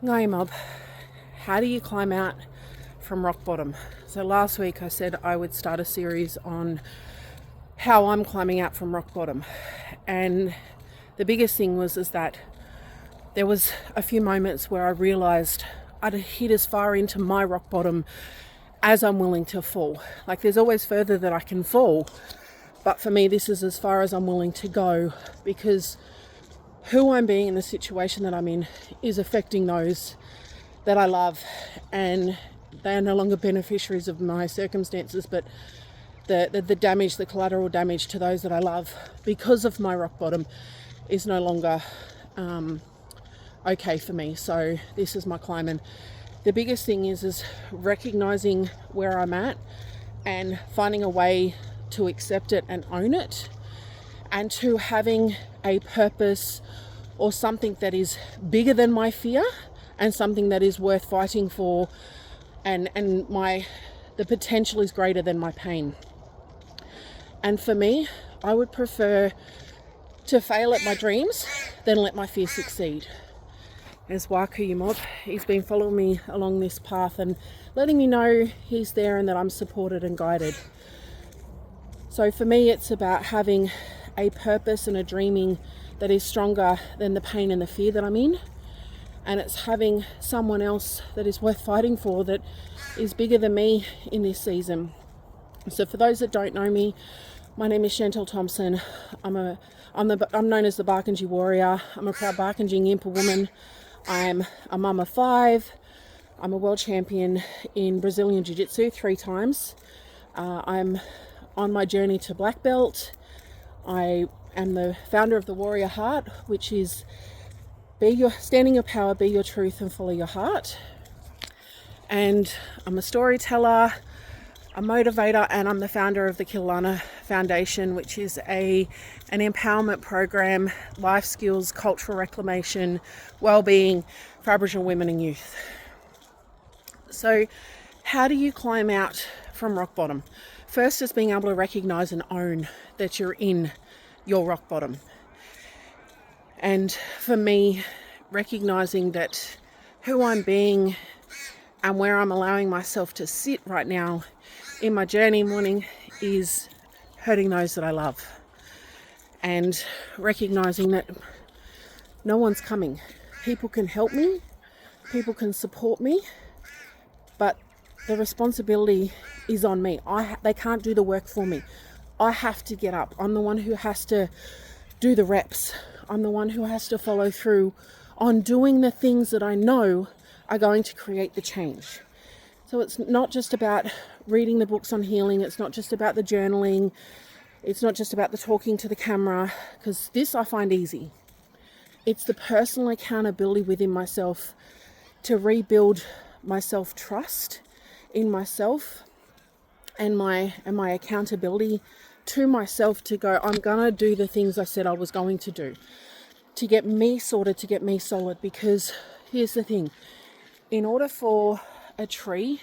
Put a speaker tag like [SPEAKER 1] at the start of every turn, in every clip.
[SPEAKER 1] Ngai mob, how do you climb out from rock bottom? So last week I said I would start a series on how I'm climbing out from rock bottom, and the biggest thing was that there was a few moments where I realized I'd hit as far into my rock bottom as I'm willing to fall. Like, there's always further that I can fall, but for me this is as far as I'm willing to go, because who I'm being in the situation that I'm in is affecting those that I love, and they are no longer beneficiaries of my circumstances, but the damage, the collateral damage to those that I love because of my rock bottom is no longer okay for me. So this is my climb, and the biggest thing is recognizing where I'm at and finding a way to accept it and own it, and to having a purpose or something that is bigger than my fear and something that is worth fighting for, and the potential is greater than my pain. And for me, I would prefer to fail at my dreams than let my fear succeed. There's Waku Mob. He's been following me along this path and letting me know he's there and that I'm supported and guided. So for me, it's about having a purpose and a dreaming that is stronger than the pain and the fear that I'm in. And it's having someone else that is worth fighting for, that is bigger than me in this season. So for those that don't know me, my name is Chantel Thompson. I'm known as the Barkindji Warrior. I'm a proud Barkindji Yimpa woman. I'm a mum of 5. I'm a world champion in Brazilian Jiu-Jitsu 3 times. I'm on my journey to black belt. I am the founder of the Warrior Heart, which is stand in your power, be your truth, and follow your heart. And I'm a storyteller, a motivator, and I'm the founder of the Kilana Foundation, which is an empowerment program, life skills, cultural reclamation, well-being for Aboriginal women and youth. So how do you climb out from rock bottom? First is being able to recognize and own that you're in your rock bottom. And for me, recognizing that who I'm being and where I'm allowing myself to sit right now in my journey morning is hurting those that I love. And recognizing that no one's coming. People can help me, people can support me, but the responsibility is on me. They can't do the work for me. I have to get up. I'm the one who has to do the reps. I'm the one who has to follow through on doing the things that I know are going to create the change. So it's not just about reading the books on healing. It's not just about the journaling. It's not just about the talking to the camera, because this I find easy. It's the personal accountability within myself to rebuild my self-trust in myself, and my accountability to myself to go, I'm gonna do the things I said I was going to do to get me sorted, to get me solid. Because here's the thing, in order for a tree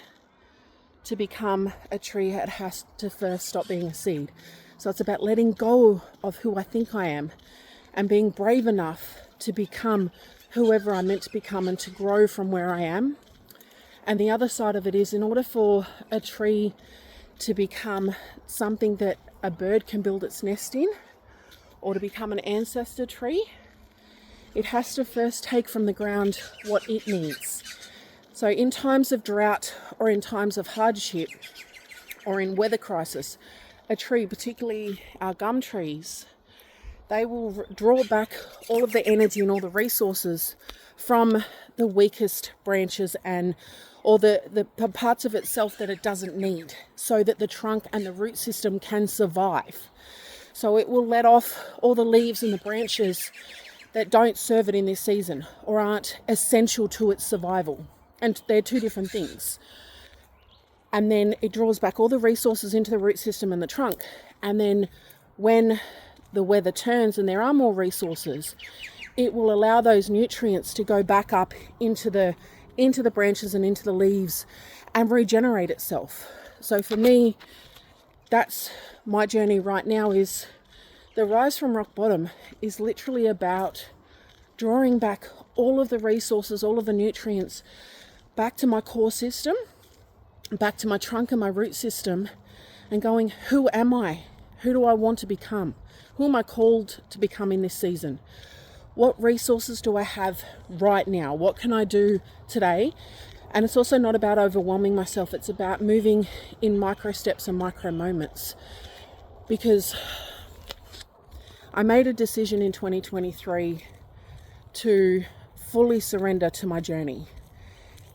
[SPEAKER 1] to become a tree, it has to first stop being a seed. So it's about letting go of who I think I am and being brave enough to become whoever I'm meant to become and to grow from where I am. And the other side of it is, in order for a tree to become something that a bird can build its nest in, or to become an ancestor tree, it has to first take from the ground what it needs. So in times of drought, or in times of hardship, or in weather crisis, a tree, particularly our gum trees, they will draw back all of the energy and all the resources from the weakest branches and or the parts of itself that it doesn't need, so that the trunk and the root system can survive. So it will let off all the leaves and the branches that don't serve it in this season or aren't essential to its survival. And they're two different things. And then it draws back all the resources into the root system and the trunk. And then when the weather turns and there are more resources, it will allow those nutrients to go back up into the branches and into the leaves and regenerate itself. So for me, that's my journey right now. Is the rise from rock bottom is literally about drawing back all of the resources, all of the nutrients back to my core system, back to my trunk and my root system, and going, who am I? Who do I want to become? Who am I called to become in this season? What resources do I have right now? What can I do today? And it's also not about overwhelming myself. It's about moving in micro steps and micro moments. Because I made a decision in 2023 to fully surrender to my journey.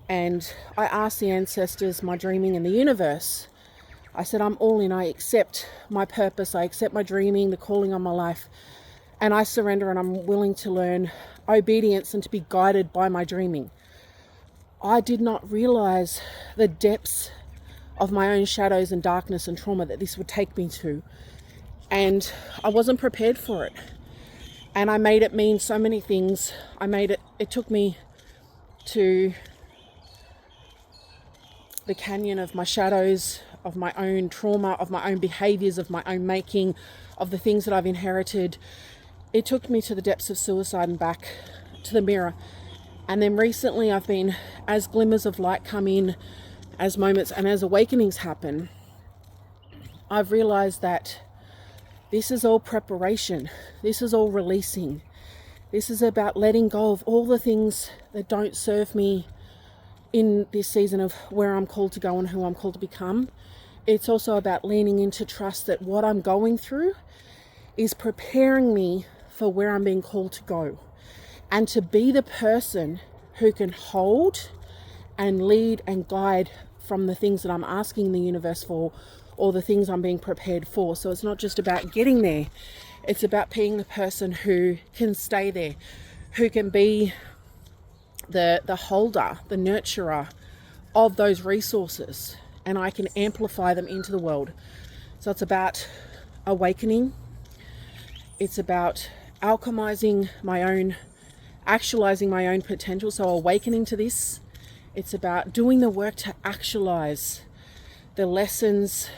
[SPEAKER 1] And I asked the ancestors, my dreaming, and the universe. I said, I'm all in. I accept my purpose. I accept my dreaming, the calling on my life. And I surrender, and I'm willing to learn obedience and to be guided by my dreaming. I did not realize the depths of my own shadows and darkness and trauma that this would take me to. And I wasn't prepared for it. And I made it mean so many things. It took me to the canyon of my shadows, of my own trauma, of my own behaviors, of my own making, of the things that I've inherited. It took me to the depths of suicide and back to the mirror. And then recently I've been, as glimmers of light come in, as moments and as awakenings happen, I've realized that this is all preparation. This is all releasing. This is about letting go of all the things that don't serve me in this season of where I'm called to go and who I'm called to become. It's also about leaning into trust that what I'm going through is preparing me for where I'm being called to go, and to be the person who can hold and lead and guide from the things that I'm asking the universe for, or the things I'm being prepared for. So it's not just about getting there, it's about being the person who can stay there, who can be the holder, the nurturer of those resources, and I can amplify them into the world. So it's about awakening. It's about alchemizing my own, actualizing my own potential. So awakening to this. It's about doing the work to actualize the lessons,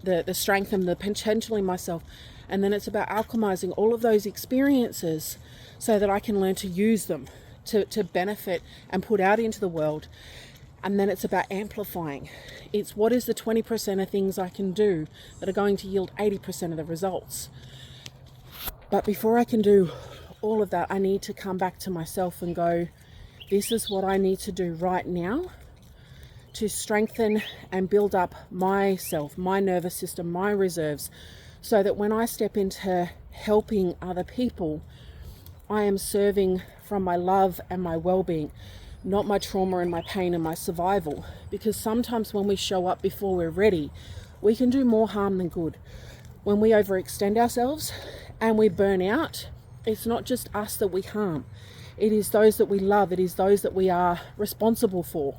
[SPEAKER 1] the strength and the potential in myself. And then it's about alchemizing all of those experiences so that I can learn to use them to benefit and put out into the world. And then it's about amplifying. It's what is the 20% of things I can do that are going to yield 80% of the results. But before I can do all of that, I need to come back to myself and go, this is what I need to do right now to strengthen and build up myself, my nervous system, my reserves, so that when I step into helping other people, I am serving from my love and my well-being, not my trauma and my pain and my survival. Because sometimes when we show up before we're ready, we can do more harm than good. When we overextend ourselves and we burn out, it's not just us that we harm. It is those that we love. It is those that we are responsible for.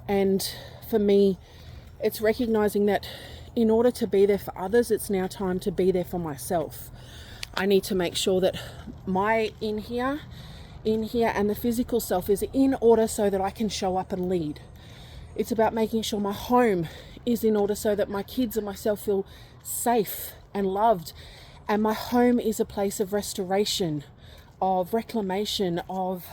[SPEAKER 1] And for me, it's recognizing that in order to be there for others, it's now time to be there for myself. I need to make sure that my in here and the physical self is in order so that I can show up and lead. It's about making sure my home is in order so that my kids and myself feel safe and loved. And my home is a place of restoration, of reclamation, of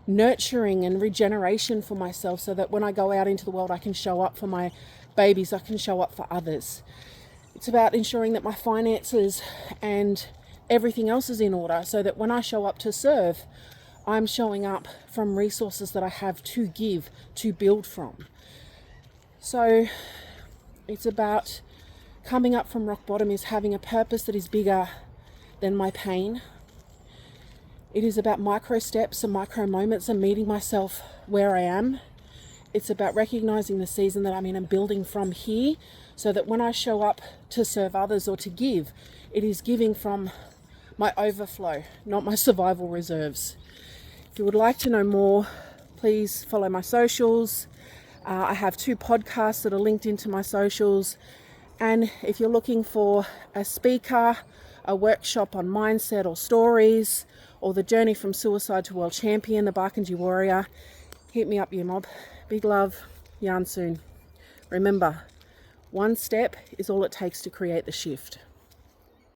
[SPEAKER 1] nurturing and regeneration for myself, so that when I go out into the world, I can show up for my babies, I can show up for others. It's about ensuring that my finances and everything else is in order, so that when I show up to serve, I'm showing up from resources that I have to give, to build from. So it's about coming up from rock bottom, is having a purpose that is bigger than my pain. It is about micro steps and micro moments and meeting myself where I am. It's about recognizing the season that I'm in and building from here, so that when I show up to serve others or to give, it is giving from my overflow, not my survival reserves. If you would like to know more, please follow my socials. I have 2 podcasts that are linked into my socials. And if you're looking for a speaker, a workshop on mindset or stories, or the journey from suicide to world champion, the Barkindji warrior, hit me up, you mob. Big love, yarn soon. Remember, one step is all it takes to create the shift.